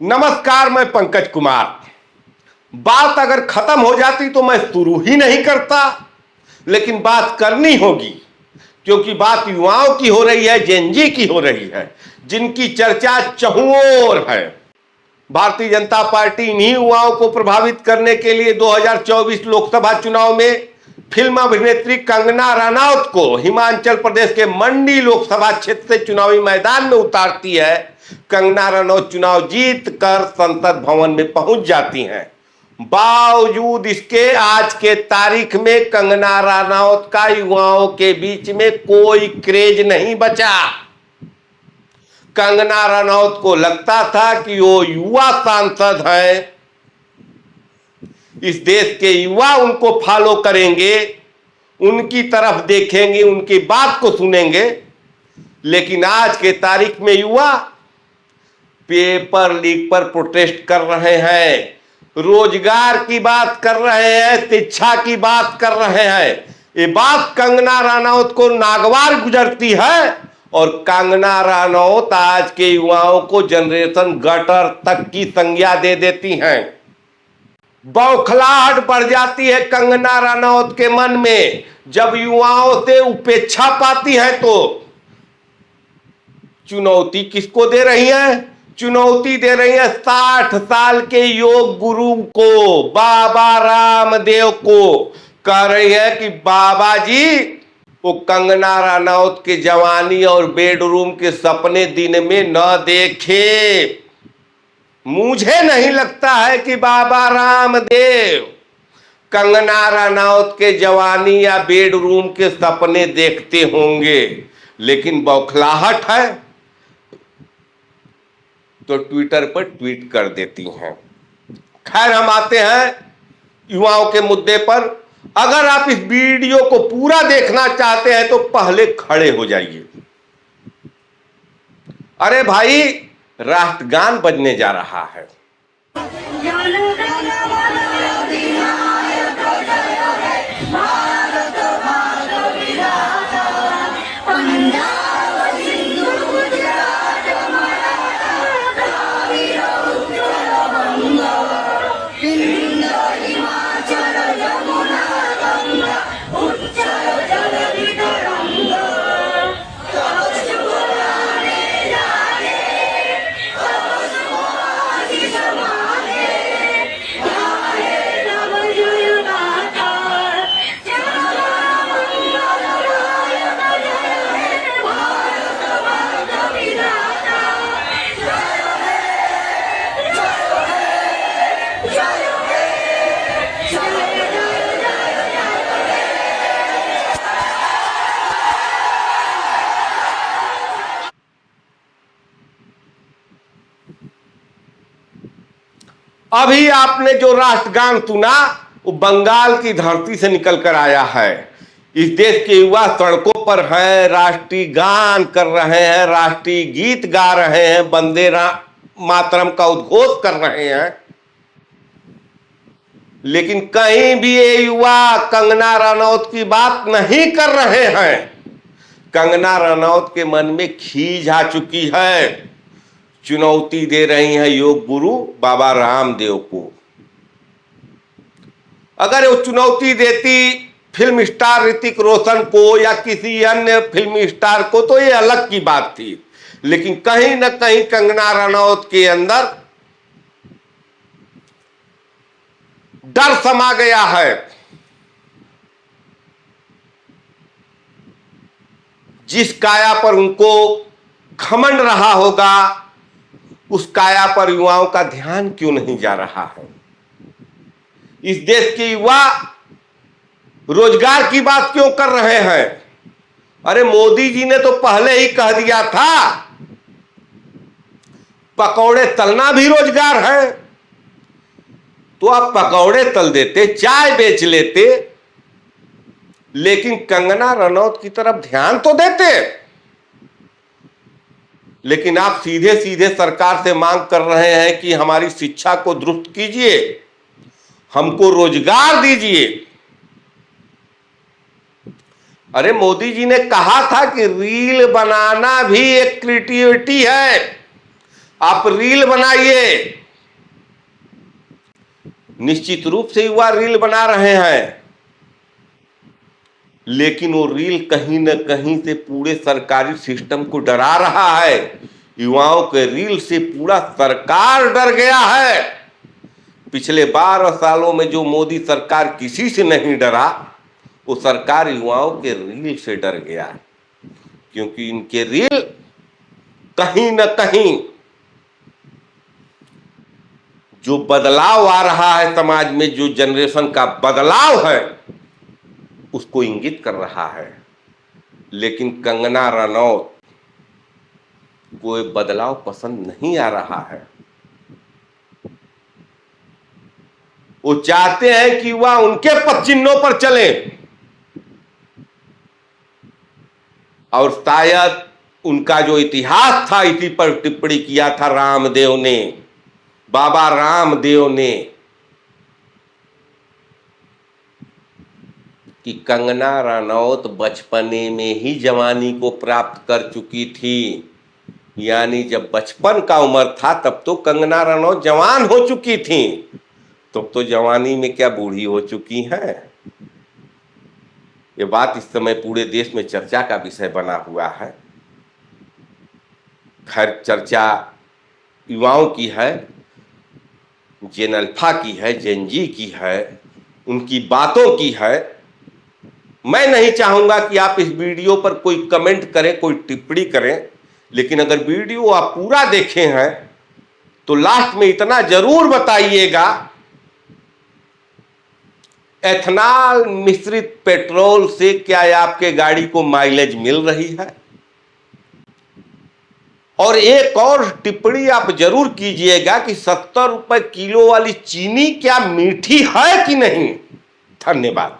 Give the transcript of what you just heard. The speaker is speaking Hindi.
नमस्कार, मैं पंकज कुमार। बात अगर खत्म हो जाती तो मैं शुरू ही नहीं करता, लेकिन बात करनी होगी क्योंकि बात युवाओं की हो रही है, जेनजी की हो रही है, जिनकी चर्चा चहुओर है। भारतीय जनता पार्टी इन्हीं युवाओं को प्रभावित करने के लिए 2024 लोकसभा चुनाव में फिल्म अभिनेत्री कंगना रनौत को हिमाचल प्रदेश के मंडी लोकसभा क्षेत्र से चुनावी मैदान में उतारती है। कंगना रनौत चुनाव जीत कर संसद भवन में पहुंच जाती हैं। बावजूद इसके आज के तारीख में कंगना रनौत का युवाओं के बीच में कोई क्रेज नहीं बचा। कंगना रनौत को लगता था कि वो युवा सांसद हैं, इस देश के युवा उनको फॉलो करेंगे, उनकी तरफ देखेंगे, उनकी बात को सुनेंगे। लेकिन आज के तारीख में युवा पेपर लीक पर प्रोटेस्ट कर रहे हैं, रोजगार की बात कर रहे हैं, शिक्षा की बात कर रहे हैं। ये बात कंगना रनौत को नागवार गुजरती है और कंगना रनौत आज के युवाओं को जनरेशन गटर तक की संज्ञा दे देती हैं। बौखलाहट बढ़ जाती है कंगना रनौत के मन में जब युवाओं से उपेक्षा पाती है। तो चुनौती किसको दे रही है? चुनौती दे रही है 60 साल के योग गुरु को, बाबा रामदेव को। कह रही है कि बाबा जी, वो कंगना रनौत के जवानी और बेडरूम के सपने दिन में न देखे। मुझे नहीं लगता है कि बाबा रामदेव कंगना रनौत के जवानी या बेडरूम के सपने देखते होंगे, लेकिन बौखलाहट है तो ट्विटर पर ट्वीट कर देती हैं। खैर, हम आते हैं युवाओं के मुद्दे पर। अगर आप इस वीडियो को पूरा देखना चाहते हैं तो पहले खड़े हो जाइए। अरे भाई, राष्ट्रगान बजने जा रहा है। अभी आपने जो राष्ट्रगान सुना वो बंगाल की धरती से निकल कर आया है। इस देश के युवा सड़कों पर हैं, राष्ट्रीय गान कर रहे हैं, राष्ट्रीय गीत गा रहे हैं, वंदे मातरम का उद्घोष कर रहे हैं। लेकिन कहीं भी ये युवा कंगना रनौत की बात नहीं कर रहे हैं। कंगना रनौत के मन में खीज आ चुकी है, चुनौती दे रही है योग गुरु बाबा रामदेव को। अगर वो चुनौती देती फिल्म स्टार ऋतिक रोशन को या किसी अन्य फिल्मी स्टार को तो ये अलग की बात थी, लेकिन कहीं ना कहीं कंगना रनौत के अंदर डर समा गया है। जिस काया पर उनको घमंड रहा होगा, उस काया पर युवाओं का ध्यान क्यों नहीं जा रहा है? इस देश के युवा रोजगार की बात क्यों कर रहे हैं? अरे, मोदी जी ने तो पहले ही कह दिया था पकौड़े तलना भी रोजगार है। तो आप पकौड़े तल देते, चाय बेच लेते, लेकिन कंगना रनौत की तरफ ध्यान तो देते। लेकिन आप सीधे सीधे सरकार से मांग कर रहे हैं कि हमारी शिक्षा को दुरुस्त कीजिए, हमको रोजगार दीजिए। अरे, मोदी जी ने कहा था कि रील बनाना भी एक क्रिएटिविटी है। आप रील बनाइए। निश्चित रूप से युवा रील बना रहे हैं, लेकिन वो रील कहीं न कहीं से पूरे सरकारी सिस्टम को डरा रहा है। युवाओं के रील से पूरा सरकार डर गया है। पिछले 12 सालों में जो मोदी सरकार किसी से नहीं डरा, वो सरकार युवाओं के रील से डर गया है, क्योंकि इनके रील कहीं न कहीं जो बदलाव आ रहा है समाज में, जो जनरेशन का बदलाव है, उसको इंगित कर रहा है। लेकिन कंगना रनौत को ये बदलाव पसंद नहीं आ रहा है। वो चाहते हैं कि वह उनके पद चिन्हों पर चले, और शायद उनका जो इतिहास था, इसी पर टिप्पणी किया था रामदेव ने, बाबा रामदेव ने, कि कंगना रनौत बचपने में ही जवानी को प्राप्त कर चुकी थी। यानी जब बचपन का उम्र था तब तो कंगना रनौत जवान हो चुकी थी, तो जवानी में क्या बूढ़ी हो चुकी हैं। ये बात इस समय पूरे देश में चर्चा का विषय बना हुआ है। खैर, चर्चा युवाओं की है, जेन अल्फा की है, जेन जी की है, उनकी बातों की है। मैं नहीं चाहूंगा कि आप इस वीडियो पर कोई कमेंट करें, कोई टिप्पणी करें, लेकिन अगर वीडियो आप पूरा देखे हैं तो लास्ट में इतना जरूर बताइएगा, एथनॉल मिश्रित पेट्रोल से क्या आपके गाड़ी को माइलेज मिल रही है। और एक और टिप्पणी आप जरूर कीजिएगा कि 70 रुपए किलो वाली चीनी क्या मीठी है कि नहीं। धन्यवाद।